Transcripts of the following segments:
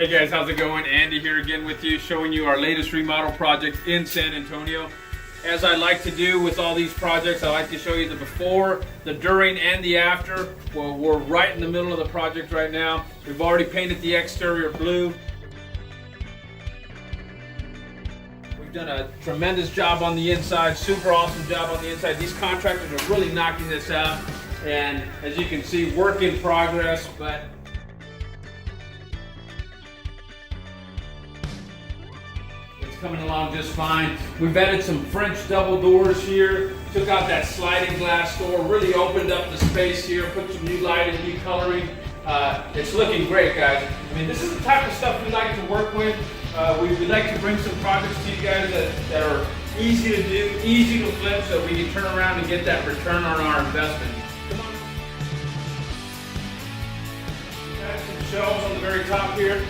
Hey guys, how's it going? Andy here again with you, showing you our latest remodel project in San Antonio. As I like to do with all these projects, I like to show you the before, the during, and the after. Well, we're right in the middle of the project right now. We've already painted the exterior blue. We've done a tremendous job on the inside, super awesome job on the inside. These contractors are really knocking this out. And as you can see, work in progress, but coming along just fine. We've added some French double doors here, took out that sliding glass door, really opened up the space here, put some new lighting, new coloring. It's looking great, guys. I mean, this is the type of stuff we like to work with. We like to bring some projects to you guys that are easy to do, easy to flip, so we can turn around and get that return on our investment. Come on. We've added some shelves on the very top here.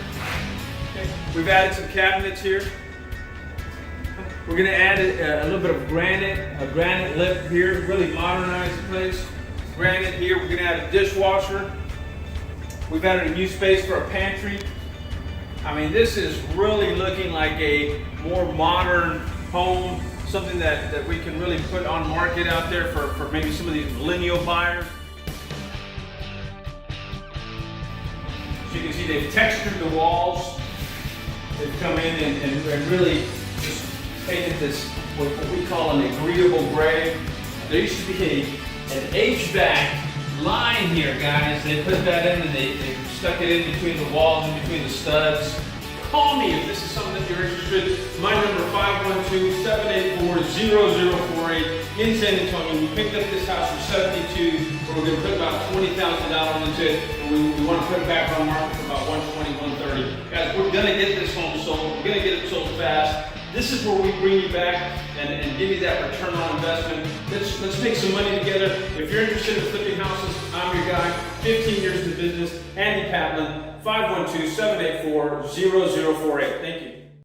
Okay. We've added some cabinets here. We're going to add a little bit of granite, a granite lip here, really modernize the place. Granite here, we're going to add a dishwasher. We've added a new space for a pantry. I mean, this is really looking like a more modern home, something that we can really put on market out there for maybe some of these millennial buyers. So you can see they've textured the walls. They've come in and really just painted this, what we call an agreeable gray. There used to be an HVAC line here, guys. They put that in and they stuck it in between the walls, in between the studs. Call me if this is something that you're interested in. My number 512-784-0048 in San Antonio. We picked up this house for $72, but we're going to put about $20,000 into it, and we want to put it back on market for about $120, $130. Guys, we're going to get this home sold. We're going to get it sold fast. This is where we bring you back and give you that return on investment. Let's make some money together. If you're interested in flipping houses, I'm your guy. 15 years in the business. Andy Patlan, 512-784-0048. Thank you.